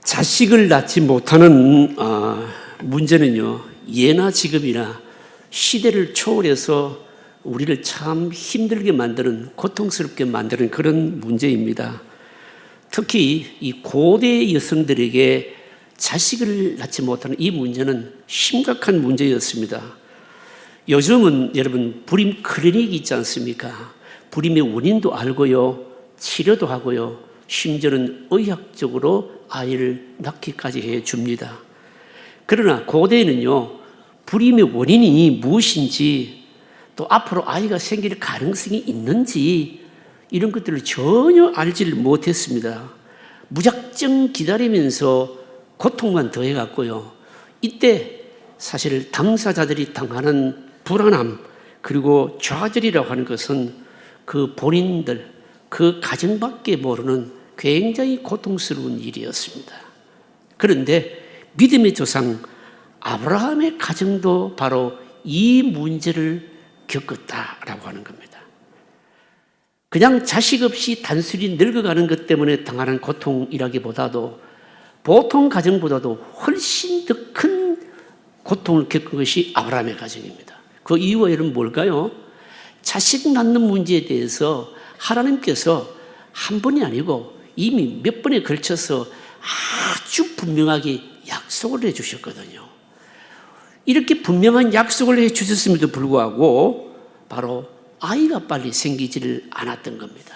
자식을 낳지 못하는 문제는요, 예나 지금이나 시대를 초월해서 우리를 참 힘들게 만드는, 고통스럽게 만드는 그런 문제입니다. 특히 이 고대 여성들에게 자식을 낳지 못하는 이 문제는 심각한 문제였습니다. 요즘은 여러분 불임 클리닉이 있지 않습니까? 불임의 원인도 알고요, 치료도 하고요, 심지어는 의학적으로 아이를 낳기까지 해줍니다. 그러나 고대에는요, 불임의 원인이 무엇인지, 또 앞으로 아이가 생길 가능성이 있는지 이런 것들을 전혀 알지를 못했습니다. 무작정 기다리면서 고통만 더해갔고요. 이때 사실 당사자들이 당하는 불안함, 그리고 좌절이라고 하는 것은 그 본인들, 그 가정밖에 모르는 굉장히 고통스러운 일이었습니다. 그런데 믿음의 조상 아브라함의 가정도 바로 이 문제를 겪었다라고 하는 겁니다. 그냥 자식 없이 단순히 늙어가는 것 때문에 당하는 고통이라기보다도 보통 가정보다도 훨씬 더 큰 고통을 겪은 것이 아브라함의 가정입니다. 그 이유가 여러분 뭘까요? 자식 낳는 문제에 대해서 하나님께서 한 번이 아니고 이미 몇 번에 걸쳐서 아주 분명하게 약속을 해주셨거든요. 이렇게 분명한 약속을 해주셨음에도 불구하고 바로 아이가 빨리 생기지를 않았던 겁니다.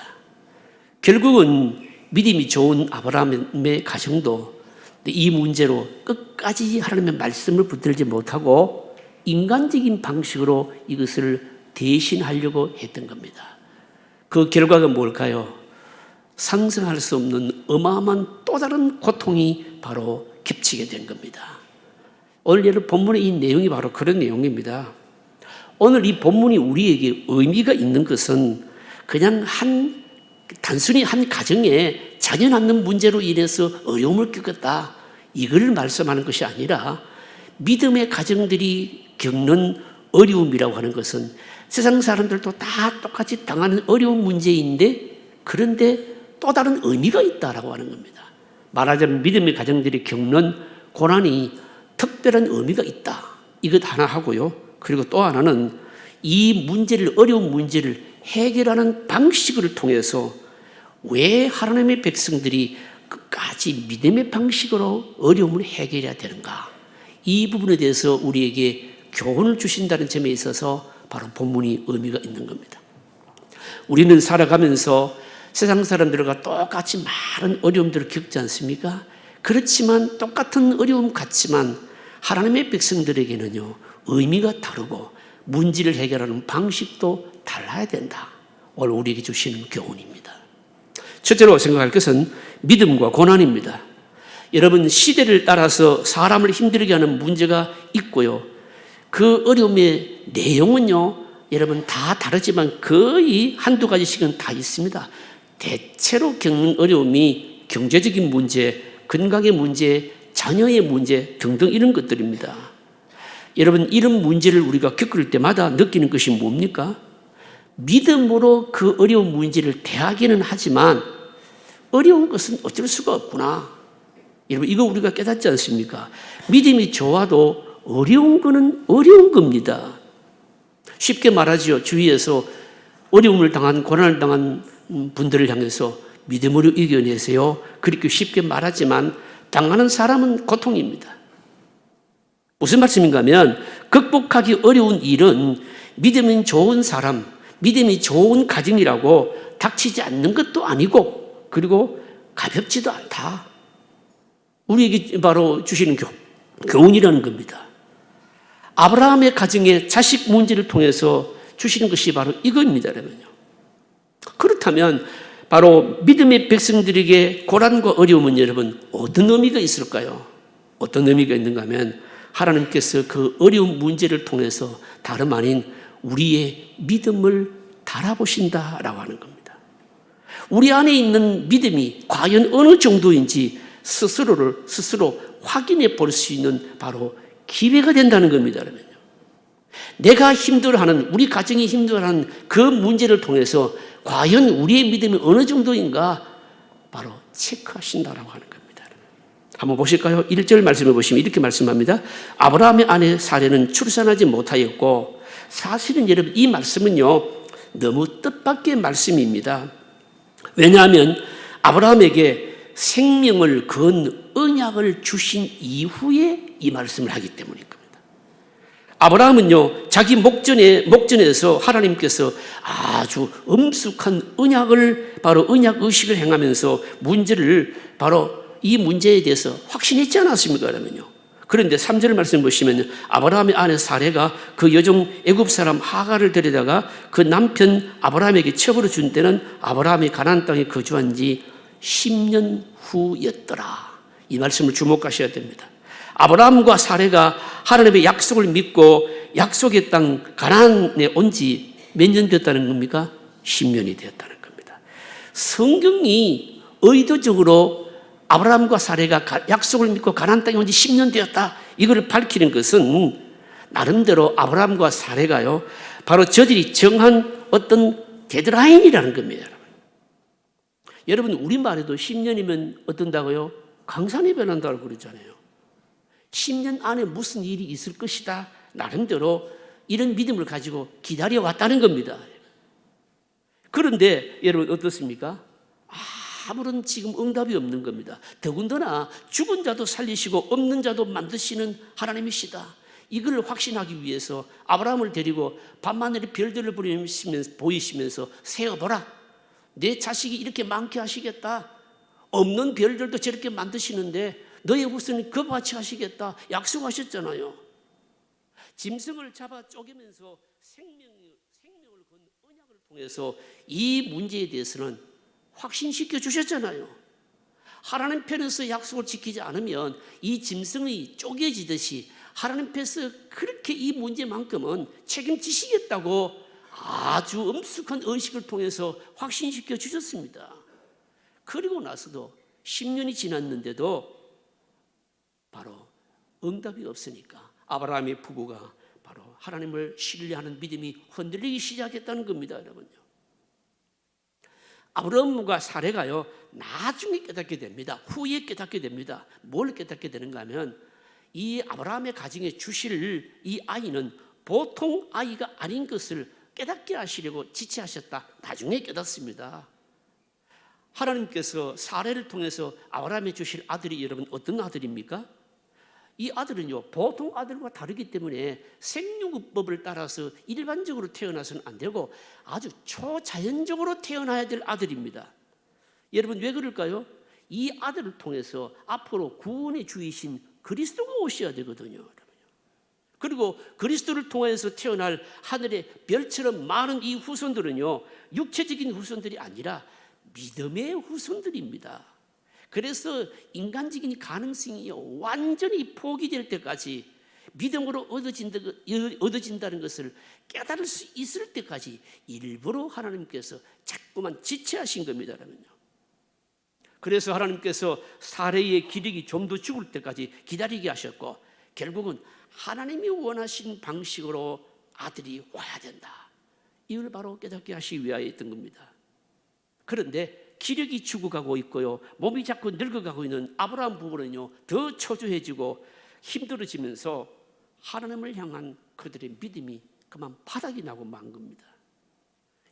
결국은 믿음이 좋은 아브라함의 가정도 이 문제로 끝까지 하나님의 말씀을 붙들지 못하고 인간적인 방식으로 이것을 대신하려고 했던 겁니다. 그 결과가 뭘까요? 상상할 수 없는 어마어마한 또 다른 고통이 바로 겹치게 된 겁니다. 오늘 여러분 본문의 이 내용이 바로 그런 내용입니다. 오늘 이 본문이 우리에게 의미가 있는 것은 그냥 단순히 한 가정에 자녀 낳는 문제로 인해서 어려움을 겪었다, 이걸 말씀하는 것이 아니라 믿음의 가정들이 겪는 어려움이라고 하는 것은 세상 사람들도 다 똑같이 당하는 어려운 문제인데, 그런데 또 다른 의미가 있다라고 하는 겁니다. 말하자면 믿음의 가정들이 겪는 고난이 특별한 의미가 있다, 이것 하나 하고요. 그리고 또 하나는 이 문제를, 어려운 문제를 해결하는 방식을 통해서 왜 하나님의 백성들이 끝까지 믿음의 방식으로 어려움을 해결해야 되는가, 이 부분에 대해서 우리에게 교훈을 주신다는 점에 있어서 바로 본문이 의미가 있는 겁니다. 우리는 살아가면서 세상 사람들과 똑같이 많은 어려움들을 겪지 않습니까? 그렇지만 똑같은 어려움 같지만 하나님의 백성들에게는요, 의미가 다르고 문제를 해결하는 방식도 달라야 된다. 오늘 우리에게 주시는 교훈입니다. 첫째로 생각할 것은 믿음과 고난입니다. 여러분, 시대를 따라서 사람을 힘들게 하는 문제가 있고요, 그 어려움의 내용은요, 여러분 다 다르지만 거의 한두 가지씩은 다 있습니다. 대체로 겪는 어려움이 경제적인 문제, 건강의 문제, 자녀의 문제 등등 이런 것들입니다. 여러분, 이런 문제를 우리가 겪을 때마다 느끼는 것이 뭡니까? 믿음으로 그 어려운 문제를 대하기는 하지만 어려운 것은 어쩔 수가 없구나. 여러분, 이거 우리가 깨닫지 않습니까? 믿음이 좋아도 어려운 거는 어려운 겁니다. 쉽게 말하죠. 주위에서 어려움을 당한, 고난을 당한 분들을 향해서 믿음으로 이겨내세요, 그렇게 쉽게 말하지만 당하는 사람은 고통입니다. 무슨 말씀인가 하면 극복하기 어려운 일은 믿음이 좋은 사람, 믿음이 좋은 가정이라고 닥치지 않는 것도 아니고, 그리고 가볍지도 않다. 우리에게 바로 주시는 교훈이라는 겁니다. 아브라함의 가정의 자식 문제를 통해서 주시는 것이 바로 이거입니다. 여러분요. 그렇다면 바로 믿음의 백성들에게 고난과 어려움은 여러분 어떤 의미가 있을까요? 어떤 의미가 있는가 하면 하나님께서 그 어려운 문제를 통해서 다름 아닌 우리의 믿음을 달아보신다라고 하는 겁니다. 우리 안에 있는 믿음이 과연 어느 정도인지 스스로 확인해 볼 수 있는 바로 기회가 된다는 겁니다. 여러분요. 내가 힘들어하는, 우리 가정이 힘들어하는 그 문제를 통해서 과연 우리의 믿음이 어느 정도인가 바로 체크하신다라고 하는 겁니다. 한번 보실까요? 1절 말씀을 보시면 이렇게 말씀합니다. 아브라함의 아내 사례는 출산하지 못하였고, 사실은 여러분 이 말씀은요 너무 뜻밖의 말씀입니다. 왜냐하면 아브라함에게 생명을 건 언약을 주신 이후에 이 말씀을 하기 때문인 겁니다. 아브라함은요 자기 목전에서 하나님께서 아주 엄숙한 언약을, 바로 언약 의식을 행하면서 문제를, 바로 이 문제에 대해서 확신했지 않았습니까? 그러면요. 그런데 3절 말씀 보시면 아브라함의 아내 사레가 그 여종 애굽 사람 하갈을 데려다가 그 남편 아브라함에게 첩으로 준 때는 아브라함이 가나안 땅에 거주한 지 10년 후였더라. 이 말씀을 주목하셔야 됩니다. 아브라함과 사레가 하나님의 약속을 믿고 약속의 땅 가나안에 온 지 몇 년 됐다는 겁니까? 10년이 되었다는 겁니다. 성경이 의도적으로 아브라함과 사레가 약속을 믿고 가나안 땅에 온 지 10년 되었다, 이걸 밝히는 것은 나름대로 아브라함과 사레가요 바로 저들이 정한 어떤 데드라인이라는 겁니다. 여러분 우리말에도 10년이면 어떤다고요? 강산이 변한다고 그러잖아요. 10년 안에 무슨 일이 있을 것이다, 나름대로 이런 믿음을 가지고 기다려왔다는 겁니다. 그런데 여러분 어떻습니까? 아무런 지금 응답이 없는 겁니다. 더군다나 죽은 자도 살리시고 없는 자도 만드시는 하나님이시다, 이걸 확신하기 위해서 아브라함을 데리고 밤하늘의 별들을 보이시면서 세어보라, 내 자식이 이렇게 많게 하시겠다, 없는 별들도 저렇게 만드시는데 너의 후손은 그와 같이 하시겠다 약속하셨잖아요. 짐승을 잡아 쪼개면서 생명을 건 언약을 통해서 이 문제에 대해서는 확신시켜 주셨잖아요. 하나님 편에서 약속을 지키지 않으면 이 짐승이 쪼개지듯이 하나님 편에서 그렇게 이 문제만큼은 책임지시겠다고 아주 엄숙한 의식을 통해서 확신시켜 주셨습니다. 그리고 나서도 10년이 지났는데도 바로 응답이 없으니까 아브라함의 부부가 바로 하나님을 신뢰하는 믿음이 흔들리기 시작했다는 겁니다. 여러분요, 아브라함과 사레가요 나중에 깨닫게 됩니다. 후에 깨닫게 됩니다. 뭘 깨닫게 되는가 하면 이 아브라함의 가정에 주실 이 아이는 보통 아이가 아닌 것을 깨닫게 하시려고 지체하셨다, 나중에 깨닫습니다. 하나님께서 사레를 통해서 아브라함에 주실 아들이 여러분 어떤 아들입니까? 이 아들은요 보통 아들과 다르기 때문에 생육법을 따라서 일반적으로 태어나서는 안 되고 아주 초자연적으로 태어나야 될 아들입니다. 여러분 왜 그럴까요? 이 아들을 통해서 앞으로 구원의 주이신 그리스도가 오셔야 되거든요. 그리고 그리스도를 통해서 태어날 하늘의 별처럼 많은 이 후손들은요 육체적인 후손들이 아니라 믿음의 후손들입니다. 그래서 인간적인 가능성이 완전히 포기될 때까지 믿음으로 얻어진다는 것을 깨달을 수 있을 때까지 일부러 하나님께서 자꾸만 지체하신 겁니다. 그래서 하나님께서 사레의 기력이 좀 더 죽을 때까지 기다리게 하셨고, 결국은 하나님이 원하신 방식으로 아들이 와야 된다, 이걸 바로 깨닫게 하시기 위하여 했던 겁니다. 그런데 기력이 죽어가고 있고요 몸이 자꾸 늙어가고 있는 아브라함 부부는요 더 초조해지고 힘들어지면서 하나님을 향한 그들의 믿음이 그만 바닥이 나고 만 겁니다.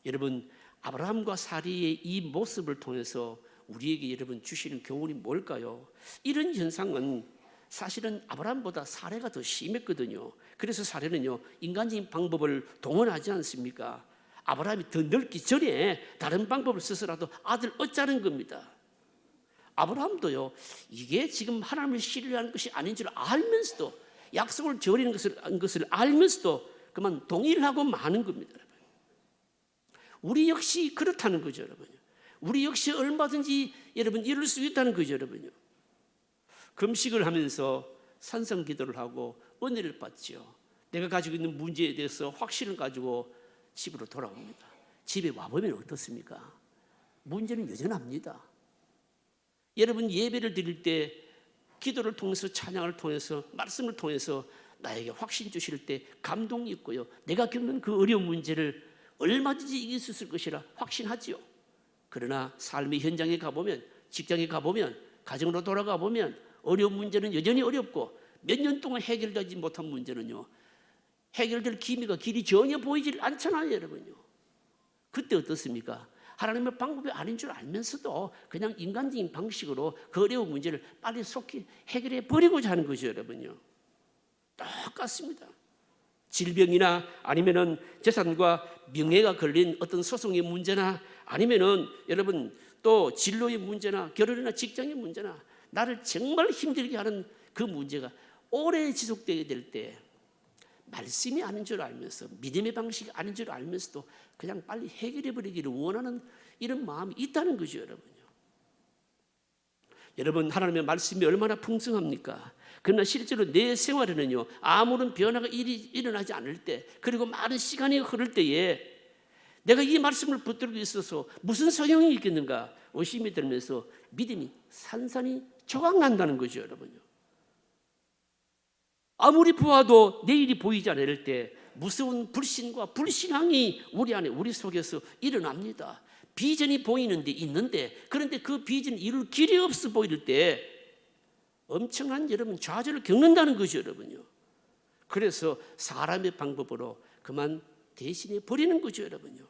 여러분 아브라함과 사리의 이 모습을 통해서 우리에게 여러분 주시는 교훈이 뭘까요? 이런 현상은 사실은 아브라함보다 사례가 더 심했거든요. 그래서 사례는요 인간적인 방법을 동원하지 않습니까? 아브라함이 더 늙기 전에 다른 방법을 써서라도 아들 얻자는 겁니다. 아브라함도요 이게 지금 하나님을 신뢰하는 것이 아닌 줄 알면서도, 약속을 저버리는 것을 알면서도 그만 동의를 하고 마는 겁니다. 우리 역시 그렇다는 거죠. 여러분, 우리 역시 얼마든지 여러분 이룰 수 있다는 거죠. 여러분요, 금식을 하면서 산성 기도를 하고 은혜를 받지요. 내가 가지고 있는 문제에 대해서 확신을 가지고 집으로 돌아옵니다. 집에 와보면 어떻습니까? 문제는 여전합니다. 여러분 예배를 드릴 때 기도를 통해서, 찬양을 통해서, 말씀을 통해서 나에게 확신 주실 때 감동이 있고요 내가 겪는 그 어려운 문제를 얼마든지 이길 수 있을 것이라 확신하지요. 그러나 삶의 현장에 가보면, 직장에 가보면, 가정으로 돌아가 보면 어려운 문제는 여전히 어렵고 몇 년 동안 해결되지 못한 문제는요, 해결될 길이 전혀 보이질 않잖아요, 여러분요. 그때 어떻습니까? 하나님의 방법이 아닌 줄 알면서도 그냥 인간적인 방식으로 그 어려운 문제를 빨리 속히 해결해 버리고자 하는 거죠, 여러분요. 똑같습니다. 질병이나 아니면은 재산과 명예가 걸린 어떤 소송의 문제나 아니면은 여러분 또 진로의 문제나 결혼이나 직장의 문제나 나를 정말 힘들게 하는 그 문제가 오래 지속되게 될 때 말씀이 아닌 줄 알면서 믿음의 방식이 아닌 줄 알면서도 그냥 빨리 해결해 버리기를 원하는 이런 마음이 있다는 거죠, 여러분요. 여러분, 하나님의 말씀이 얼마나 풍성합니까? 그러나 실제로 내 생활에는요, 아무런 변화가 일어나지 않을 때, 그리고 많은 시간이 흐를 때에 내가 이 말씀을 붙들고 있어서 무슨 소용이 있겠는가 의심이 들면서 믿음이 산산이 조각난다는 거죠, 여러분요. 아무리 보아도 내일이 보이지 않을 때 무서운 불신과 불신앙이 우리 안에, 우리 속에서 일어납니다. 비전이 보이는데 있는데, 그런데 그 비전을 이룰 길이 없어 보일 때 엄청난 여러분 좌절을 겪는다는 거죠, 여러분요. 그래서 사람의 방법으로 그만 대신해 버리는 거죠, 여러분요.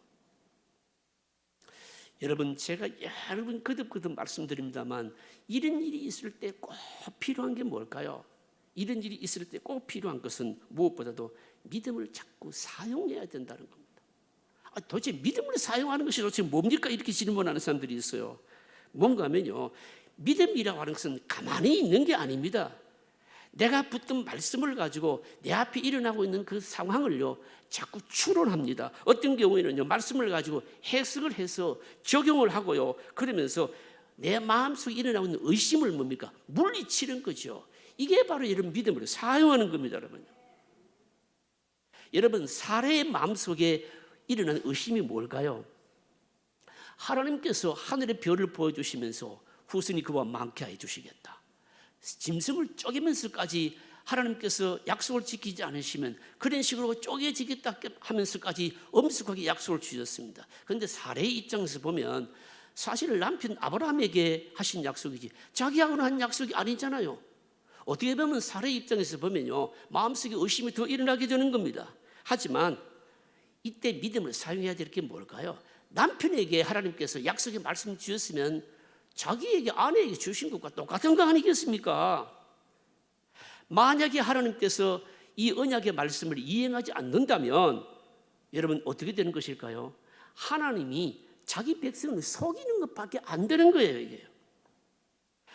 여러분, 제가 여러 번 거듭거듭 말씀드립니다만 이런 일이 있을 때 꼭 필요한 게 뭘까요? 이런 일이 있을 때 꼭 필요한 것은 무엇보다도 믿음을 자꾸 사용해야 된다는 겁니다. 도대체 믿음을 사용하는 것이 도대체 뭡니까? 이렇게 질문하는 사람들이 있어요. 뭔가 하면요, 믿음이라고 하는 것은 가만히 있는 게 아닙니다. 내가 붙든 말씀을 가지고 내 앞에 일어나고 있는 그 상황을요 자꾸 추론합니다. 어떤 경우에는요 말씀을 가지고 해석을 해서 적용을 하고요, 그러면서 내 마음속에 일어나고 있는 의심을 뭡니까? 물리치는 거죠. 이게 바로 이런 믿음을 사용하는 겁니다, 여러분. 여러분, 사례의 마음속에 일어나는 의심이 뭘까요? 하나님께서 하늘의 별을 보여주시면서 후손이 그와 많게 해주시겠다, 짐승을 쪼개면서까지 하나님께서 약속을 지키지 않으시면 그런 식으로 쪼개지겠다 하면서까지 엄숙하게 약속을 주셨습니다. 그런데 사례의 입장에서 보면 사실 남편 아브라함에게 하신 약속이지 자기하고는 한 약속이 아니잖아요. 어떻게 보면 사례의 입장에서 보면요 마음속에 의심이 더 일어나게 되는 겁니다. 하지만 이때 믿음을 사용해야 될 게 뭘까요? 남편에게 하나님께서 약속의 말씀 주셨으면 자기에게 아내에게 주신 것과 똑같은 거 아니겠습니까? 만약에 하나님께서 이 언약의 말씀을 이행하지 않는다면 여러분 어떻게 되는 것일까요? 하나님이 자기 백성을 속이는 것밖에 안 되는 거예요, 이게.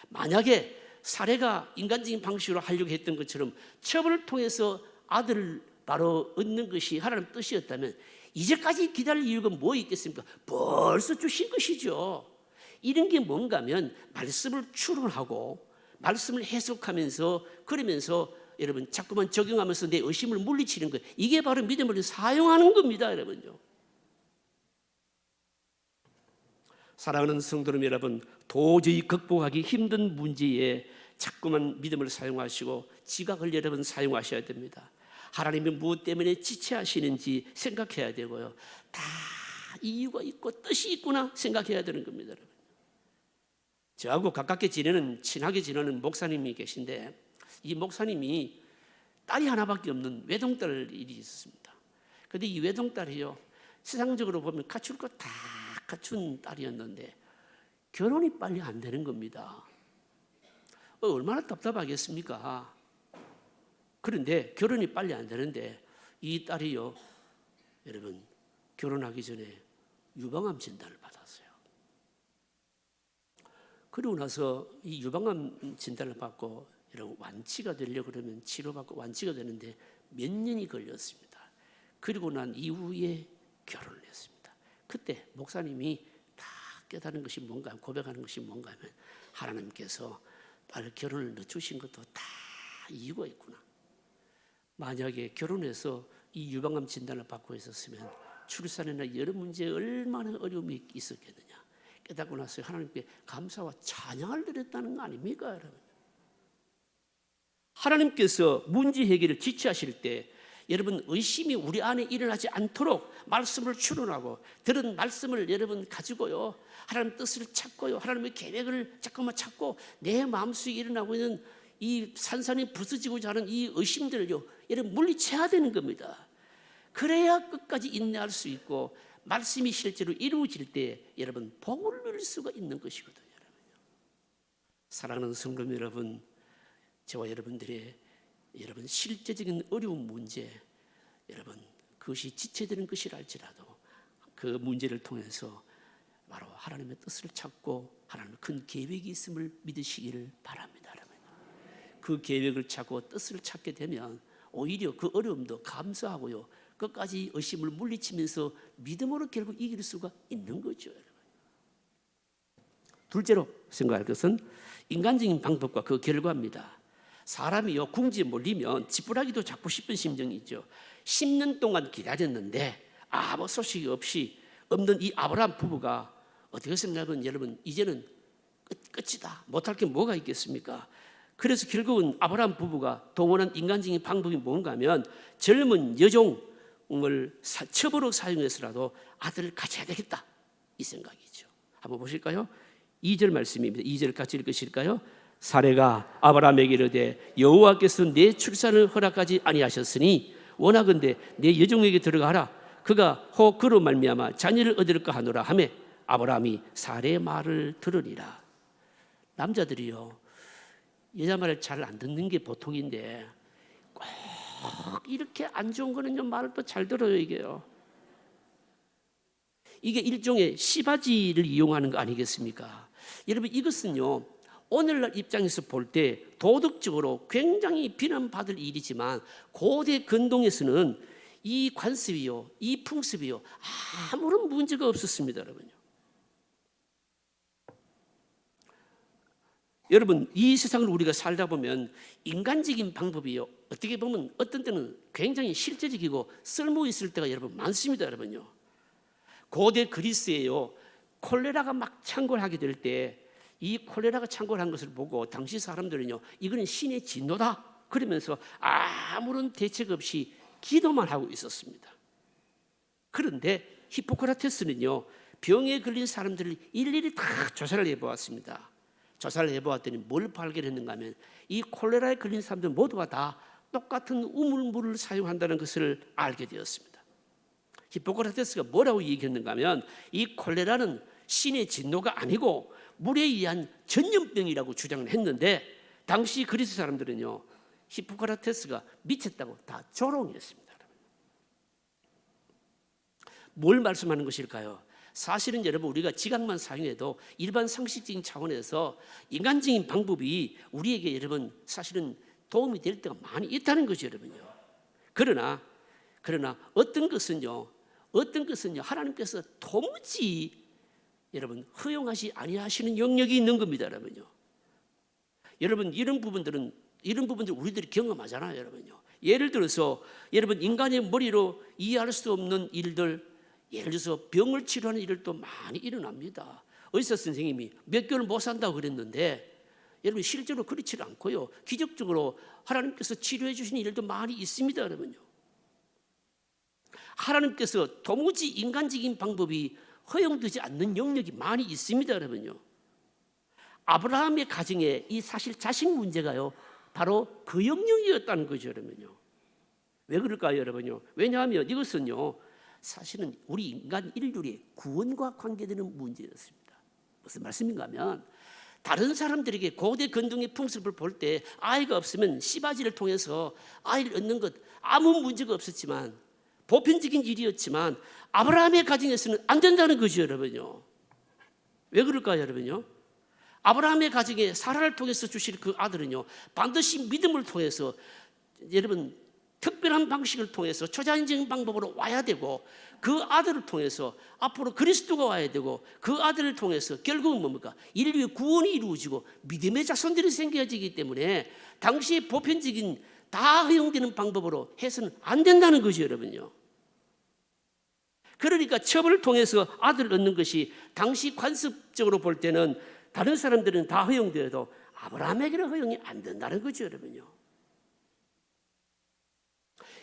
만약에 사례가 인간적인 방식으로 하려고 했던 것처럼 첩을 통해서 아들을 바로 얻는 것이 하나님 뜻이었다면 이제까지 기다릴 이유가 뭐 있겠습니까? 벌써 주신 것이죠. 이런 게 뭔가 하면 말씀을 추론하고 말씀을 해석하면서 그러면서 여러분 자꾸만 적용하면서 내 의심을 물리치는 거예요. 이게 바로 믿음을 사용하는 겁니다, 여러분요. 사랑하는 성도 여러분, 도저히 극복하기 힘든 문제에 자꾸만 믿음을 사용하시고 지각을 여러분 사용하셔야 됩니다. 하나님이 무엇 때문에 지체하시는지 생각해야 되고요. 다 이유가 있고 뜻이 있구나 생각해야 되는 겁니다, 여러분. 저하고 가깝게 지내는, 친하게 지내는 목사님이 계신데 이 목사님이 딸이 하나밖에 없는 외동딸이 있었습니다. 그런데 이 외동딸이요 세상적으로 보면 갖출 거 다 갖춘 딸이었는데 결혼이 빨리 안 되는 겁니다. 얼마나 답답하겠습니까? 그런데 결혼이 빨리 안 되는데 이 딸이요 여러분 결혼하기 전에 유방암 진단을 받았어요. 그러고 나서 이 유방암 진단을 받고 이런 완치가 되려고 그러면 치료받고 완치가 되는데 몇 년이 걸렸습니다. 그리고 난 이후에 결혼을 했습니다. 그때 목사님이 다 깨달은 것이 뭔가, 고백하는 것이 뭔가 하면 하나님께서 딸 결혼을 늦추신 것도 다 이유가 있구나. 만약에 결혼해서 이 유방암 진단을 받고 있었으면 출산이나 여러 문제에 얼마나 어려움이 있었겠느냐 깨닫고 나서 하나님께 감사와 찬양을 드렸다는 거 아닙니까, 여러분? 하나님께서 문제 해결을 지체하실 때 여러분 의심이 우리 안에 일어나지 않도록 말씀을 추론하고 들은 말씀을 여러분 가지고요, 하나님의 뜻을 찾고요, 하나님의 계획을 자꾸만 찾고 내 마음속에 일어나고 있는 이 산산이 부서지고자 하는 이 의심들을요, 여러분 물리쳐야 되는 겁니다. 그래야 끝까지 인내할 수 있고 말씀이 실제로 이루어질 때 여러분 복을 누릴 수가 있는 것이거든요. 사랑하는 성도 여러분, 저와 여러분들의 여러분 실제적인 어려운 문제, 여러분 그것이 지체되는 것이랄지라도 그 문제를 통해서 바로 하나님의 뜻을 찾고 하나님의 큰 계획이 있음을 믿으시기를 바랍니다. 여러분. 그 계획을 찾고 뜻을 찾게 되면 오히려 그 어려움도 감수하고요, 끝까지 의심을 물리치면서 믿음으로 결국 이길 수가 있는 거죠. 여러분. 둘째로 생각할 것은 인간적인 방법과 그 결과입니다. 사람이요 궁지에 몰리면 지푸라기도 잡고 싶은 심정이 있죠. 10년 동안 기다렸는데 아무 소식이 없이 없는 이 아브라함 부부가 어떻게 생각하면 여러분 이제는 끝이다, 못할 게 뭐가 있겠습니까? 그래서 결국은 아브라함 부부가 동원한 인간적인 방법이 뭔가 하면 젊은 여종을 첩으로 사용해서라도 아들을 가져야 되겠다, 이 생각이죠. 한번 보실까요? 2절 말씀입니다. 2절 같이 읽으실까요? 사레가 아브라함에게 이르되 여호와께서 내 출산을 허락하지 아니하셨으니 원하건대 내 여종에게 들어가라. 그가 혹 그로 말미암아 자녀를 얻을까 하노라 하매 아브라함이 사레의 말을 들으니라. 남자들이요 여자 말을 잘 안 듣는 게 보통인데 꼭 이렇게 안 좋은 거는요 말을 또 잘 들어요. 이게 일종의 시바지를 이용하는 거 아니겠습니까? 여러분 이것은요 오늘날 입장에서 볼 때 도덕적으로 굉장히 비난받을 일이지만 고대 근동에서는 이 관습이요, 이 풍습이요 아무런 문제가 없었습니다. 여러분 이 세상을 우리가 살다 보면 인간적인 방법이요 어떻게 보면 어떤 때는 굉장히 실제적이고 쓸모 있을 때가 여러분 많습니다. 여러분요 고대 그리스에요 콜레라가 막 창궐하게 될 때 이 콜레라가 창궐한 것을 보고 당시 사람들은요 이거는 신의 진노다 그러면서 아무런 대책 없이 기도만 하고 있었습니다. 그런데 히포크라테스는요 병에 걸린 사람들을 일일이 다 조사를 해보았습니다. 조사를 해보았더니 뭘 발견했는가 하면 이 콜레라에 걸린 사람들 모두가 다 똑같은 우물물을 사용한다는 것을 알게 되었습니다. 히포크라테스가 뭐라고 얘기했는가 하면 이 콜레라는 신의 진노가 아니고 물에 의한 전염병이라고 주장을 했는데 당시 그리스 사람들은요 히포크라테스가 미쳤다고 다 조롱했습니다. 뭘 말씀하는 것일까요? 사실은 여러분 우리가 지각만 사용해도 일반 상식적인 차원에서 인간적인 방법이 우리에게 여러분 사실은 도움이 될 때가 많이 있다는 거죠. 여러분요. 그러나 어떤 것은요 하나님께서 도무지 여러분 허용하시 아니하시는 영역이 있는 겁니다. 여러분 이런 부분들 우리들이 경험하잖아요. 여러분요. 예를 들어서 여러분 인간의 머리로 이해할 수 없는 일들, 예를 들어서 병을 치료하는 일들도 많이 일어납니다. 의사 선생님이 몇 개월 못 산다고 그랬는데 여러분 실제로 그렇지 않고요 기적적으로 하나님께서 치료해 주신 일도 많이 있습니다. 여러분요. 하나님께서 도무지 인간적인 방법이 허용되지 않는 영역이 많이 있습니다. 여러분요. 아브라함의 가정에 이 사실 자식 문제가요 바로 그 영역이었다는 거죠. 여러분요. 왜 그럴까요? 여러분요. 왜냐하면 이것은요 사실은 우리 인간 인류의 구원과 관계되는 문제였습니다. 무슨 말씀인가 하면 다른 사람들에게 고대 근동의 풍습을 볼 때 아이가 없으면 씨바지를 통해서 아이를 얻는 것 아무 문제가 없었지만 보편적인 일이었지만 아브라함의 가정에서는 안 된다는 거죠. 여러분요. 왜 그럴까요? 여러분요. 아브라함의 가정에 사라를 통해서 주실 그 아들은요 반드시 믿음을 통해서 여러분 특별한 방식을 통해서 초자연적인 방법으로 와야 되고 그 아들을 통해서 앞으로 그리스도가 와야 되고 그 아들을 통해서 결국은 뭡니까? 인류의 구원이 이루어지고 믿음의 자손들이 생겨지기 때문에 당시의 보편적인 다 허용되는 방법으로 해서는 안 된다는 거죠. 여러분요. 그러니까 첩을 통해서 아들을 얻는 것이 당시 관습적으로 볼 때는 다른 사람들은 다 허용되어도 아브라함에게는 허용이 안 된다는 거죠. 여러분요.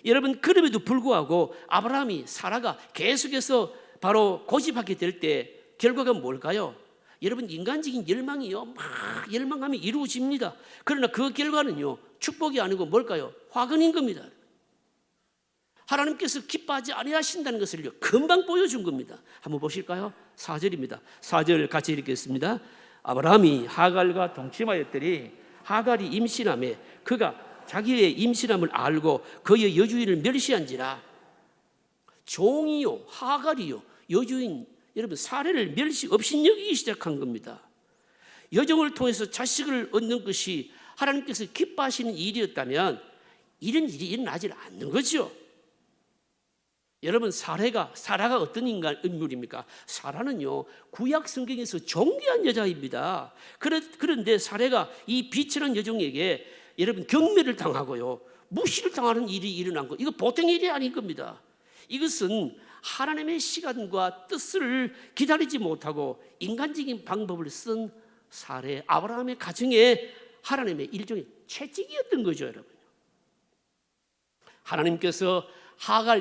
여러분, 그럼에도 불구하고 아브라함이 사라가 계속해서 바로 고집하게 될 때 결과가 뭘까요? 여러분, 인간적인 열망이요, 막 열망하면 이루어집니다. 그러나 그 결과는요, 축복이 아니고 뭘까요? 화근인 겁니다. 하나님께서 기뻐하지 아니하신다는 것을요, 금방 보여준 겁니다. 한번 보실까요? 4절입니다. 4절 같이 읽겠습니다. 아브라함이 하갈과 동침하였더니 하갈이 임신하매 그가 자기의 임신함을 알고 그의 여주인을 멸시한지라. 종이요, 하갈이요, 여주인, 여러분, 사례를 멸시 없이 여기기 시작한 겁니다. 여정을 통해서 자식을 얻는 것이 하나님께서 기뻐하시는 일이었다면 이런 일이 일어나지 않는 거죠. 여러분, 사라가 어떤 인물입니까? 사라는요, 구약 성경에서 존귀한 여자입니다. 그런데 사라가 이 비천한 여종에게 여러분 경매를 당하고요, 무시를 당하는 일이 일어난 거, 이거 보통 일이 아닌 겁니다. 이것은 하나님의 시간과 뜻을 기다리지 못하고 인간적인 방법을 쓴 사례, 아브라함의 가정에 하나님의 일종의 채찍이었던 거죠, 여러분. 하나님께서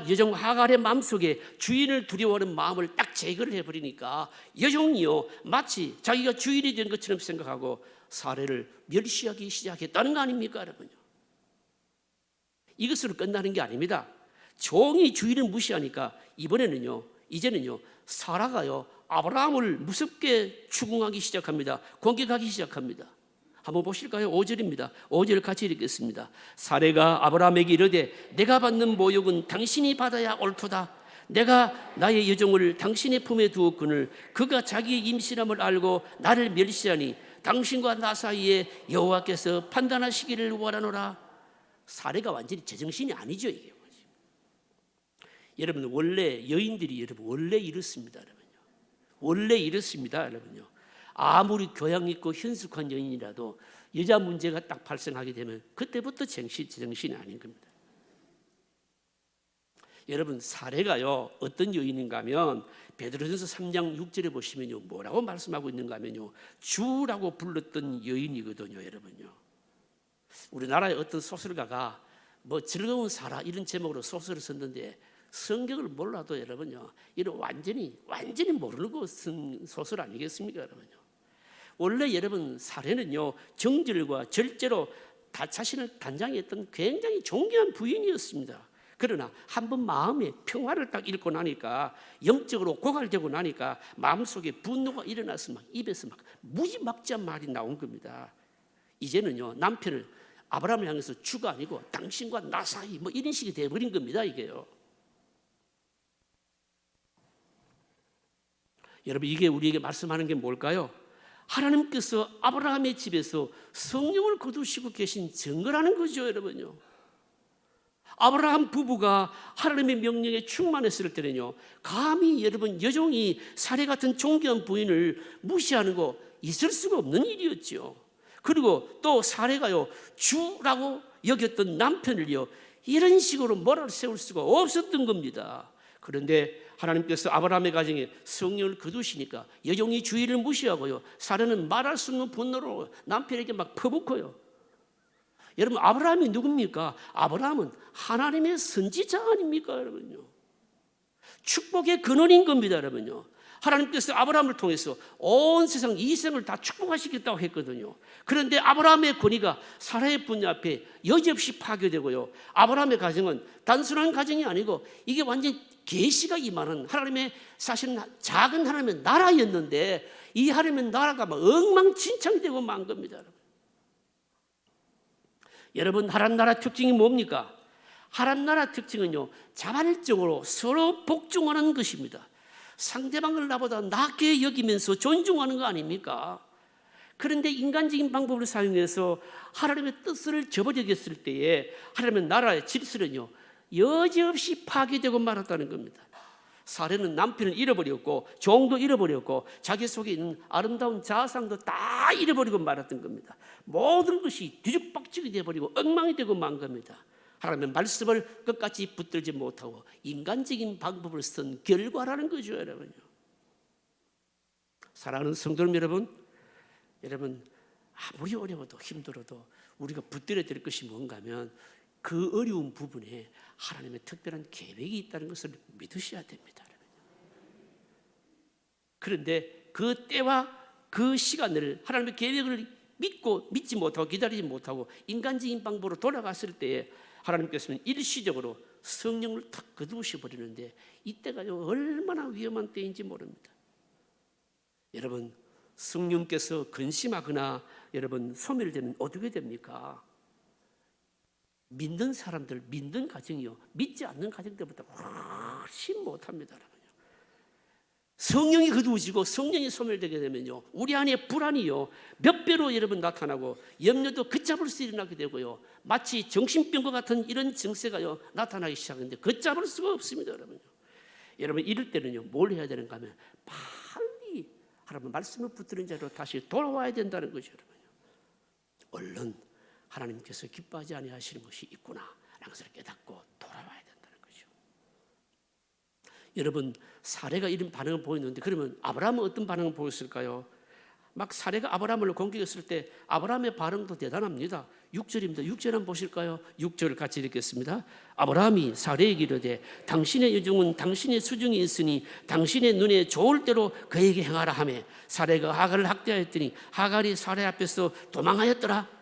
여종 하갈의 마음속에 주인을 두려워하는 마음을 딱 제거를 해버리니까 여종이요, 마치 자기가 주인이 된 것처럼 생각하고 사례를 멸시하기 시작했다는 거 아닙니까, 여러분요? 이것으로 끝나는 게 아닙니다. 종이 주인을 무시하니까 이제는요 사라가요 아브라함을 무섭게 추궁하기 시작합니다. 공격하기 시작합니다. 한번 보실까요? 5절입니다. 5절 같이 읽겠습니다. 사례가 아브라함에게 이르되 내가 받는 모욕은 당신이 받아야 옳도다. 내가 나의 여종을 당신의 품에 두었거늘 그가 자기의 임신함을 알고 나를 멸시하니 당신과 나 사이에 여호와께서 판단하시기를 원하노라. 사례가 완전히 제정신이 아니죠, 이게. 여러분, 원래 여인들이 원래 이렇습니다, 여러분요. 원래 이렇습니다, 여러분요. 아무리 교양 있고 현숙한 여인이라도 여자 문제가 딱 발생하게 되면 그때부터 제정신이 아닌 겁니다. 여러분, 사례가요 어떤 여인인가 하면 베드로전서 3장 6절에 보시면요 뭐라고 말씀하고 있는가 하면요 주라고 불렀던 여인이거든요, 여러분요. 우리나라의 어떤 소설가가 뭐 즐거운 사라 이런 제목으로 소설을 썼는데 성경을 몰라도 여러분요 이런 완전히 모르고 쓴 소설 아니겠습니까, 여러분요. 원래 여러분 사례는요 정절과 절제로 자신을 단장했던 굉장히 존귀한 부인이었습니다. 그러나 한번 마음에 평화를 딱 잃고 나니까, 영적으로 고갈되고 나니까 마음속에 분노가 일어나서 막 입에서 막 무지막지한 말이 나온 겁니다. 이제는요 남편을 아브라함을 향해서 주가 아니고 당신과 나 사이 뭐 이런 식이 돼버린 겁니다, 이게요. 여러분, 이게 우리에게 말씀하는 게 뭘까요? 하나님께서 아브라함의 집에서 성령을 거두시고 계신 증거라는 거죠, 여러분요. 아브라함 부부가 하나님의 명령에 충만했을 때는요 감히 여러분 여종이 사례 같은 존귀한 부인을 무시하는 거 있을 수가 없는 일이었죠. 그리고 또 사례가요 주라고 여겼던 남편을요 이런 식으로 모ral 세울 수가 없었던 겁니다. 그런데 하나님께서 아브라함의 가정에 성령을 거두시니까 여종이 주인을 무시하고요 사례는 말할 수 없는 분노로 남편에게 막 퍼붓고요. 여러분, 아브라함이 누굽니까? 아브라함은 하나님의 선지자 아닙니까, 여러분요? 축복의 근원인 겁니다, 여러분요. 하나님께서 아브라함을 통해서 온 세상 이생을 다 축복하시겠다고 했거든요. 그런데 아브라함의 권위가 사라의 분야 앞에 여지없이 파괴되고요. 아브라함의 가정은 단순한 가정이 아니고 이게 완전 계시가 임하는 하나님의 사실은 작은 하나님의 나라였는데 이 하나님의 나라가 막 엉망진창되고 만 겁니다, 여러분. 여러분, 하나님 나라 특징이 뭡니까? 하나님 나라 특징은요 자발적으로 서로 복종하는 것입니다. 상대방을 나보다 낮게 여기면서 존중하는 거 아닙니까? 그런데 인간적인 방법을 사용해서 하나님의 뜻을 저버리겠을 때에 하나님의 나라의 질서는요 여지없이 파괴되고 말았다는 겁니다. 사례는 남편을 잃어버렸고 종도 잃어버렸고 자기 속에 있는 아름다운 자상도 다 잃어버리고 말았던 겁니다. 모든 것이 뒤죽박죽이 되어버리고 엉망이 되고 만 겁니다. 하나님의 말씀을 끝까지 붙들지 못하고 인간적인 방법을 쓴 결과라는 거죠, 여러분요. 사랑하는 성도 여러분 아무리 어려워도 힘들어도 우리가 붙들어야 될 것이 뭔가 하면 그 어려운 부분에 하나님의 특별한 계획이 있다는 것을 믿으셔야 됩니다. 그런데 그 때와 그 시간을 하나님의 계획을 믿지 못하고 기다리지 못하고 인간적인 방법으로 돌아갔을 때에 하나님께서는 일시적으로 성령을 탁 거두셔 버리는데 이때가 얼마나 위험한 때인지 모릅니다. 여러분, 성령께서 근심하거나 여러분 소멸되면 어떻게 됩니까? 믿는 사람들, 믿는 가정이요, 믿지 않는 가정들보다 훨씬 못합니다. 성령이 거두어지고 성령이 소멸되게 되면요, 우리 안에 불안이요 몇 배로 여러분 나타나고 염려도 걷잡을 수 일어나게 되고요, 마치 정신병과 같은 이런 증세가요 나타나기 시작하는데 걷잡을 수가 없습니다. 여러분 이럴 때는요 뭘 해야 되는가 하면 빨리 하나님 말씀을 붙드는 자로 다시 돌아와야 된다는 거죠. 얼른 하나님께서 기뻐하지 아니하시는 것이 있구나 라는 것을 깨닫고 돌아와야 된다는 거죠. 여러분, 사례가 이런 반응을 보였는데 그러면 아브라함은 어떤 반응을 보였을까요? 막 사례가 아브라함을 공격했을 때 아브라함의 반응도 대단합니다. 6절입니다. 6절 한번 보실까요? 6절 같이 읽겠습니다. 아브라함이 사례에게 이르되 당신의 여종은 당신의 수중에 있으니 당신의 눈에 좋을 대로 그에게 행하라 하며 사례가 하갈을 학대하였더니 하갈이 사례 앞에서 도망하였더라.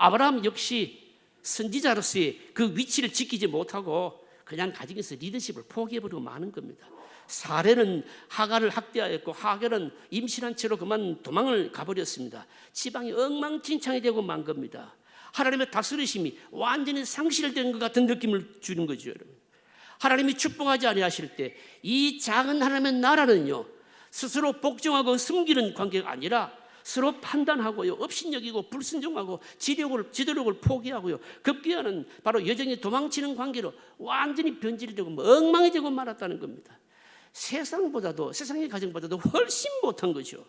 아브라함 역시 선지자로서의 그 위치를 지키지 못하고 그냥 가정에서 리더십을 포기해버리고 마는 겁니다. 사례는 하갈을 학대하였고 하갈은 임신한 채로 그만 도망을 가버렸습니다. 지방이 엉망진창이 되고 만 겁니다. 하나님의 다스리심이 완전히 상실된 것 같은 느낌을 주는 거죠. 여러분, 하나님이 축복하지 아니하실 때 이 작은 하나님의 나라는요 스스로 복종하고 숨기는 관계가 아니라 서로 판단하고요, 업신여기고 불순종하고 지도력을 포기하고요, 급기야는 바로 여정이 도망치는 관계로 완전히 변질되고 엉망이 되고 말았다는 겁니다. 세상의 가정보다도 훨씬 못한 거죠.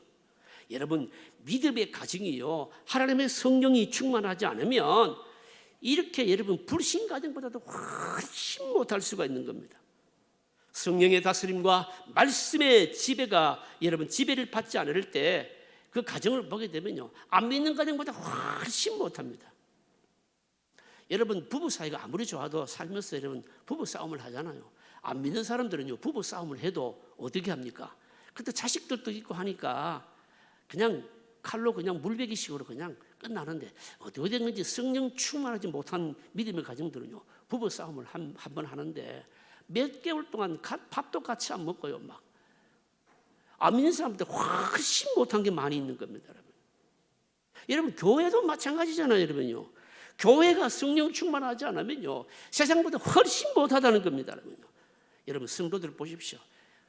여러분, 믿음의 가정이요 하나님의 성령이 충만하지 않으면 이렇게 여러분 불신 가정보다도 훨씬 못할 수가 있는 겁니다. 성령의 다스림과 말씀의 지배가 여러분 지배를 받지 않을 때 그 가정을 보게 되면요 안 믿는 가정보다 훨씬 못합니다. 여러분, 부부 사이가 아무리 좋아도 살면서 여러분 부부 싸움을 하잖아요. 안 믿는 사람들은요 부부 싸움을 해도 어떻게 합니까? 그때 자식들도 있고 하니까 그냥 칼로 그냥 물베기식으로 그냥 끝나는데 어떻게 된 건지 성령 충만하지 못한 믿음의 가정들은요 부부 싸움을 한 번 하는데 몇 개월 동안 밥도 같이 안 먹고요 막 안 믿는 사람들 훨씬 못한 게 많이 있는 겁니다. 여러분, 교회도 마찬가지잖아요. 여러분요, 교회가 성령 충만하지 않으면요 세상보다 훨씬 못하다는 겁니다. 여러분, 성도들 보십시오.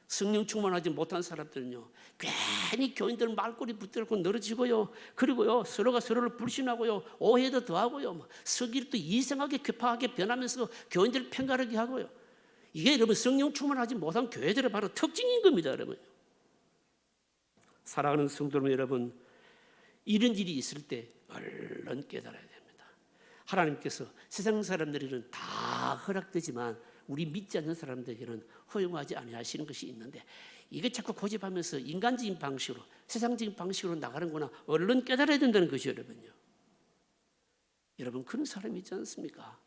성령 충만하지 못한 사람들은요 괜히 교인들 말꼬리 붙들고 늘어지고요, 그리고요 서로가 서로를 불신하고요, 오해도 더하고요, 서기를 이상하게 괴팍하게 변하면서 교인들을 편가르게 하고요. 이게 여러분 성령 충만하지 못한 교회들의 바로 특징인 겁니다. 여러분, 사랑하는 성도 여러분, 이런 일이 있을 때 얼른 깨달아야 됩니다. 하나님께서 세상 사람들에게는 다 허락되지만 우리 믿지 않는 사람들에게는 허용하지 아니하시는 것이 있는데 이게 자꾸 고집하면서 인간적인 방식으로 세상적인 방식으로 나가는구나 얼른 깨달아야 된다는 것이죠. 여러분 그런 사람이 있지 않습니까?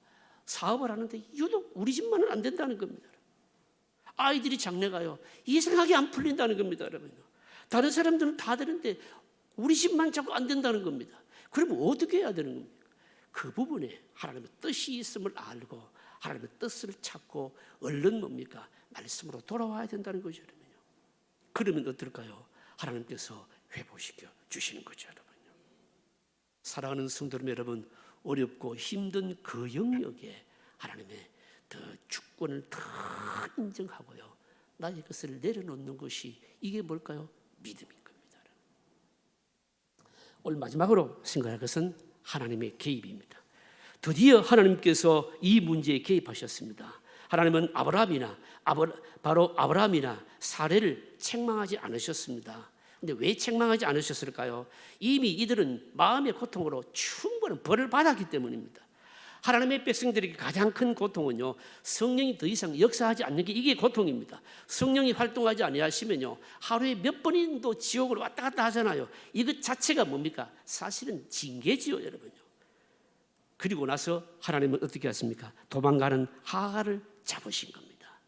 사업을 하는데 유독 우리 집만은 안 된다는 겁니다. 아이들이 장래가요 이상하게 안 풀린다는 겁니다. 다른 사람들은 다 되는데 우리 집만 자꾸 안 된다는 겁니다. 그러면 어떻게 해야 되는 겁니까? 그 부분에 하나님의 뜻이 있음을 알고 하나님의 뜻을 찾고 얼른 뭡니까? 말씀으로 돌아와야 된다는 거죠. 그러면 어떨까요? 하나님께서 회복시켜 주시는 거죠. 사랑하는 성도 여러분, 어렵고 힘든 그 영역에 하나님의 더 주권을 더 인정하고요, 나의 것을 내려놓는 것이 이게 뭘까요? 믿음인 겁니다. 오늘 마지막으로 생각할 것은 하나님의 개입입니다. 드디어 하나님께서 이 문제에 개입하셨습니다. 하나님은 바로 아브라함이나 사례를 책망하지 않으셨습니다. 근데 왜 책망하지 않으셨을까요? 이미 이들은 마음의 고통으로 충분한 벌을 받았기 때문입니다. 하나님의 백성들에게 가장 큰 고통은요, 성령이 더 이상 역사하지 않는 게 이게 고통입니다. 성령이 활동하지 아니하시면요 하루에 몇 번인도 지옥을 왔다 갔다 하잖아요. 이것 자체가 뭡니까? 사실은 징계지요. 여러분요, 그리고 나서 하나님은 어떻게 하십니까? 도망가는 하갈을 잡으신 겁니다.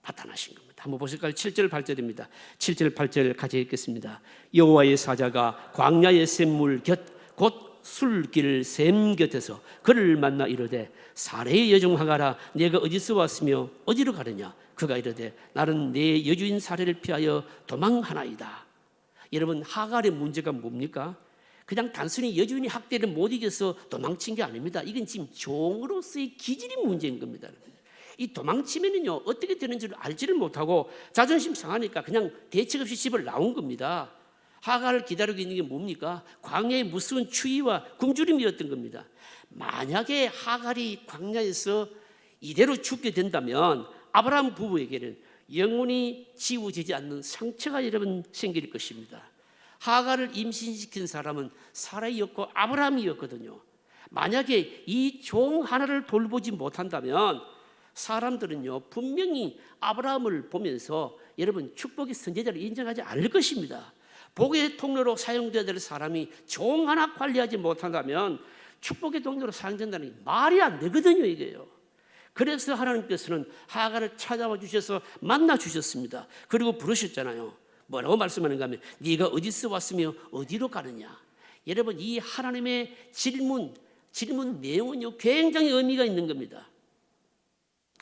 나타나신 겁니다. 한번 보실까요? 7절 8절입니다. 7절 8절 같이 읽겠습니다. 여호와의 사자가 광야의 샘물 곁곧 술길 샘 곁에서 그를 만나 이르되 사레의 여종 하갈아 네가 어디서 왔으며 어디로 가느냐? 그가 이르되 나는 내 여주인 사레를 피하여 도망하나이다. 여러분, 하갈의 문제가 뭡니까? 그냥 단순히 여주인이 학대를 못 이겨서 도망친 게 아닙니다. 이건 지금 종으로서의 기질이 문제인 겁니다. 이 도망치면은요 어떻게 되는지를 알지를 못하고 자존심 상하니까 그냥 대책 없이 집을 나온 겁니다. 하갈을 기다리고 있는 게 뭡니까? 광야의 무서운 추위와 굶주림이었던 겁니다. 만약에 하갈이 광야에서 이대로 죽게 된다면 아브라함 부부에게는 영원히 지워지지 않는 상처가 여러분 생길 것입니다. 하갈을 임신시킨 사람은 사라이였고 아브라함이었거든요. 만약에 이 종 하나를 돌보지 못한다면 사람들은요 분명히 아브라함을 보면서 여러분 축복의 선제자를 인정하지 않을 것입니다. 복의 통로로 사용되어야 될 사람이 종 하나 관리하지 못한다면 축복의 통로로 사용된다는 게 말이 안 되거든요, 이게요. 그래서 하나님께서는 하갈을 찾아와 주셔서 만나 주셨습니다. 그리고 부르셨잖아요. 뭐라고 말씀하는가 하면 네가 어디서 왔으며 어디로 가느냐. 여러분, 이 하나님의 질문 내용은요 굉장히 의미가 있는 겁니다.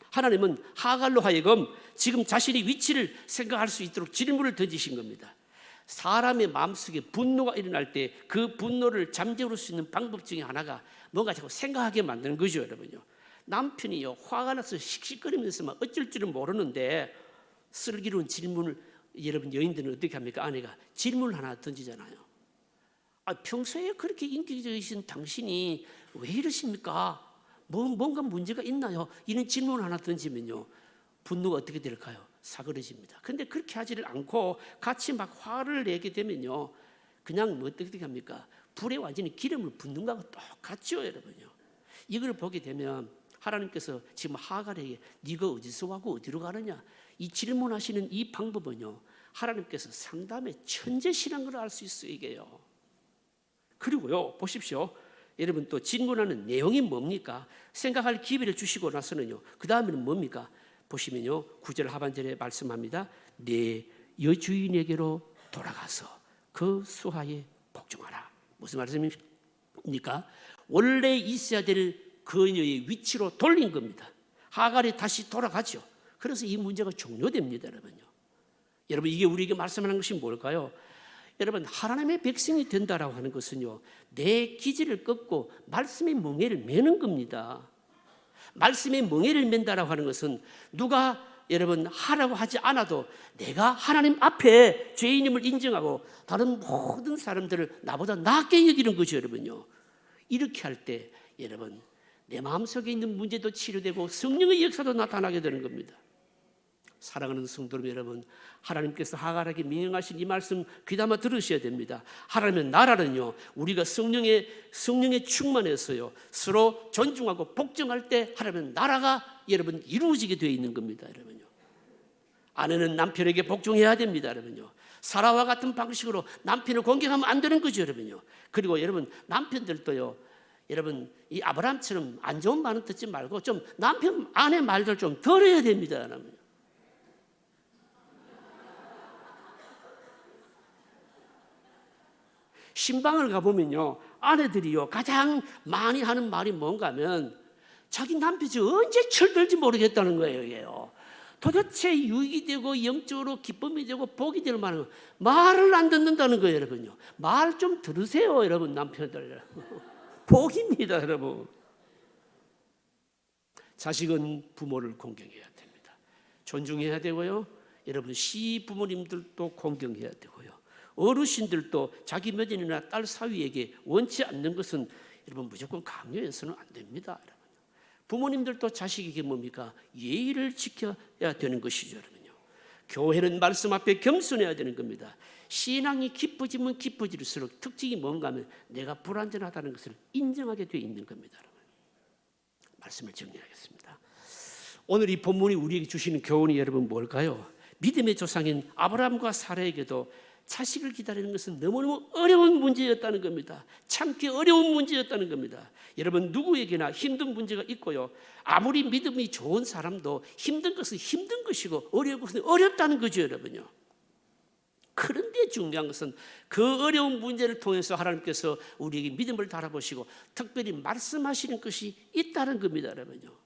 하나님은 하갈로 하여금 지금 자신의 위치를 생각할 수 있도록 질문을 던지신 겁니다. 사람의 마음속에 분노가 일어날 때 그 분노를 잠재울 수 있는 방법 중에 하나가 뭔가 자꾸 생각하게 만드는 거죠, 여러분요. 남편이요 화가 나서 씩씩거리면서 막 어쩔 줄은 모르는데 슬기로운 질문을 여러분 여인들은 어떻게 합니까? 아내가 질문을 하나 던지잖아요. 평소에 그렇게 인기적이신 당신이 왜 이러십니까? 뭔가 문제가 있나요? 이런 질문을 하나 던지면요 분노가 어떻게 될까요? 사그러집니다. 근데 그렇게 하지를 않고 같이 막 화를 내게 되면요 그냥 어떻게 합니까? 불에 완전히 기름을 붓는 거하고 똑같죠, 여러분요. 이걸 보게 되면 하나님께서 지금 하갈에게 네가 어디서 와고 어디로 가느냐 이 질문하시는 이 방법은요 하나님께서 상담의 천재시라는 걸 알 수 있어요, 이게요. 그리고요 보십시오. 여러분 또 질문하는 내용이 뭡니까? 생각할 기회를 주시고 나서는요 그 다음에는 뭡니까? 보시면요 9절 하반절에 말씀합니다. 내 여주인에게로 돌아가서 그 수하에 복종하라. 무슨 말씀입니까? 원래 있어야 될 그녀의 위치로 돌린 겁니다. 하갈이 다시 돌아가죠. 그래서 이 문제가 종료됩니다, 여러분요. 여러분 이게 우리에게 말씀하는 것이 뭘까요? 여러분 하나님의 백성이 된다라고 하는 것은요 내 기질을 꺾고 말씀의 멍에를 매는 겁니다. 말씀의 멍에를 맨다라고 하는 것은 누가 여러분 하라고 하지 않아도 내가 하나님 앞에 죄인임을 인정하고 다른 모든 사람들을 나보다 낫게 여기는 거죠, 여러분요. 이렇게 할 때 여러분 내 마음속에 있는 문제도 치료되고 성령의 역사도 나타나게 되는 겁니다. 사랑하는 성도 여러분, 하나님께서 하갈에게 명령하신 이 말씀 귀담아 들으셔야 됩니다. 하나님의 나라는요 우리가 성령에 충만해서요 서로 존중하고 복종할 때 하나님의 나라가 여러분 이루어지게 되어 있는 겁니다, 여러분요. 아내는 남편에게 복종해야 됩니다, 여러분요. 사라와 같은 방식으로 남편을 공격하면 안 되는 거죠, 여러분요. 그리고 여러분 남편들도요 여러분 이 아브라함처럼 안 좋은 말은 듣지 말고 좀 남편 아내 말들 좀 들어야 됩니다, 여러분. 신방을 가보면요 아내들이요 가장 많이 하는 말이 뭔가 하면 자기 남편이 언제 철들지 모르겠다는 거예요. 이게요. 도대체 유익이 되고 영적으로 기쁨이 되고 복이 될 만한 말을 안 듣는다는 거예요, 여러분요. 말 좀 들으세요, 여러분. 남편들 복입니다, 여러분. 자식은 부모를 공경해야 됩니다. 존중해야 되고요. 여러분 시부모님들도 공경해야 되고요. 어르신들도 자기 며느리나 딸 사위에게 원치 않는 것은 여러분 무조건 강요해서는 안 됩니다, 여러분. 부모님들도 자식에게 뭡니까? 예의를 지켜야 되는 것이죠, 여러분요. 교회는 말씀 앞에 겸손해야 되는 겁니다. 신앙이 깊어지면 깊어질수록 특징이 뭔가 하면 내가 불완전하다는 것을 인정하게 되어 있는 겁니다, 여러분. 말씀을 정리하겠습니다. 오늘 이 본문이 우리에게 주시는 교훈이 여러분 뭘까요? 믿음의 조상인 아브라함과 사라에게도 자식을 기다리는 것은 너무너무 어려운 문제였다는 겁니다. 참기 어려운 문제였다는 겁니다. 여러분, 누구에게나 힘든 문제가 있고요, 아무리 믿음이 좋은 사람도 힘든 것은 힘든 것이고 어려운 것은 어렵다는 거죠, 여러분요. 그런데 중요한 것은 그 어려운 문제를 통해서 하나님께서 우리에게 믿음을 달아보시고 특별히 말씀하시는 것이 있다는 겁니다, 여러분요.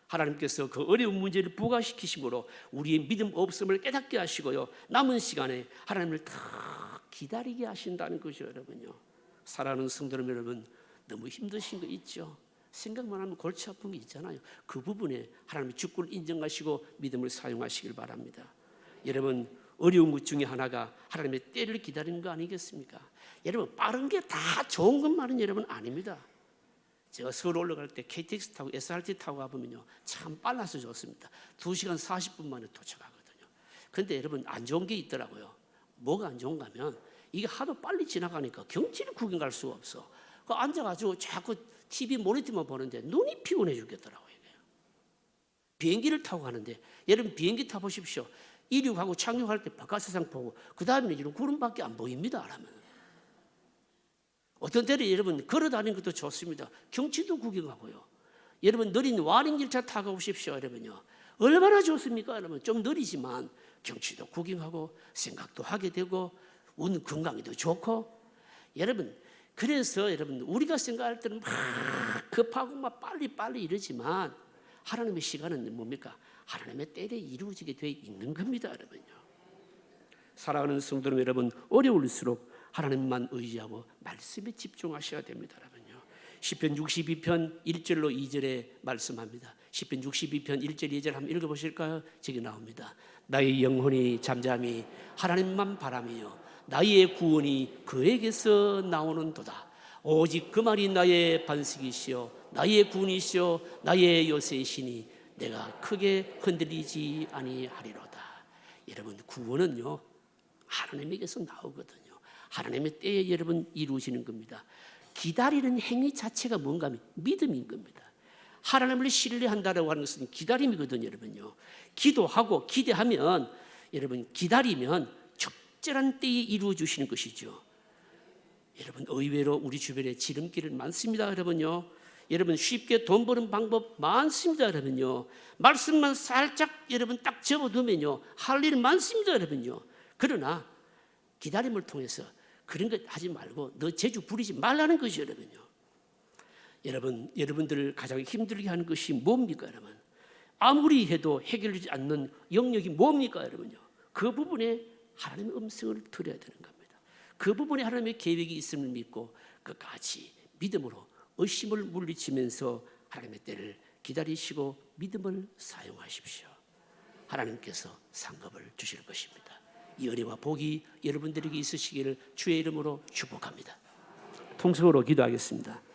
하나님께서 그 어려운 문제를 부과시키심으로 우리의 믿음 없음을 깨닫게 하시고요, 남은 시간에 하나님을 더 기다리게 하신다는 거죠, 여러분요. 사랑하는 성도 여러분, 너무 힘드신 거 있죠? 생각만 하면 골치 아픈 게 있잖아요. 그 부분에 하나님의 주권을 인정하시고 믿음을 사용하시길 바랍니다. 여러분, 어려운 것 중에 하나가 하나님의 때를 기다리는 거 아니겠습니까? 여러분, 빠른 게 다 좋은 것만은 여러분 아닙니다. 제가 서울 올라갈 때 KTX 타고 SRT 타고 가보면요, 참 빨라서 좋습니다. 2시간 40분 만에 도착하거든요. 그런데 여러분, 안 좋은 게 있더라고요. 뭐가 안 좋은가 하면 이게 하도 빨리 지나가니까 경치를 구경 갈 수가 없어. 그 앉아가지고 자꾸 TV 모니터만 보는데 눈이 피곤해 죽겠더라고요. 비행기를 타고 가는데, 여러분 비행기 타보십시오. 이륙하고 착륙할 때 바깥 세상 보고 그 다음에는 이런 구름밖에 안 보입니다. 하면 어떤 때는 여러분 걸어 다니는 것도 좋습니다. 경치도 구경하고요. 여러분, 느린 와인길차 타고 오십시오. 여러분요, 얼마나 좋습니까? 여러분, 좀 느리지만 경치도 구경하고 생각도 하게 되고 건강에도 좋고. 여러분, 그래서 여러분, 우리가 생각할 때는 막 급하고 막 빨리 이러지만 하나님의 시간은 뭡니까? 하나님의 때에 이루어지게 돼 있는 겁니다, 여러분요. 사랑하는 성도 여러분, 어려울수록 하나님만 의지하고 말씀에 집중하셔야 됩니다, 여러분요. 시편 62편 1절로 2절에 말씀합니다. 시편 62편 1절 2절 한번 읽어보실까요? 저기 나옵니다. 나의 영혼이 잠잠히 하나님만 바라며 나의 구원이 그에게서 나오는도다. 오직 그 말이 나의 반석이시요 나의 구원이시요 나의 요새이시니 내가 크게 흔들리지 아니하리로다. 여러분, 구원은요 하나님에게서 나오거든요. 하나님의 때에 여러분 이루어지는 겁니다. 기다리는 행위 자체가 뭔가 하면 믿음인 겁니다. 하나님을 신뢰한다라고 하는 것은 기다림이거든요, 여러분요. 기도하고 기대하면, 여러분 기다리면 적절한 때에 이루어 주시는 것이죠. 여러분, 의외로 우리 주변에 지름길은 많습니다, 여러분요. 여러분, 쉽게 돈 버는 방법 많습니다, 여러분요. 말씀만 살짝 여러분 딱 접어두면요 할 일 많습니다, 여러분요. 그러나 기다림을 통해서 그런 것 하지 말고 너 재주 부리지 말라는 것이죠, 여러분요. 여러분들을 가장 힘들게 하는 것이 뭡니까, 여러분? 아무리 해도 해결되지 않는 영역이 뭡니까, 여러분요? 그 부분에 하나님의 음성을 들어야 되는 겁니다. 그 부분에 하나님의 계획이 있음을 믿고 끝까지 믿음으로 의심을 물리치면서 하나님의 때를 기다리시고 믿음을 사용하십시오. 하나님께서 상급을 주실 것입니다. 이 은혜와 복이 여러분들에게 있으시기를 주의 이름으로 축복합니다. 통성으로 기도하겠습니다.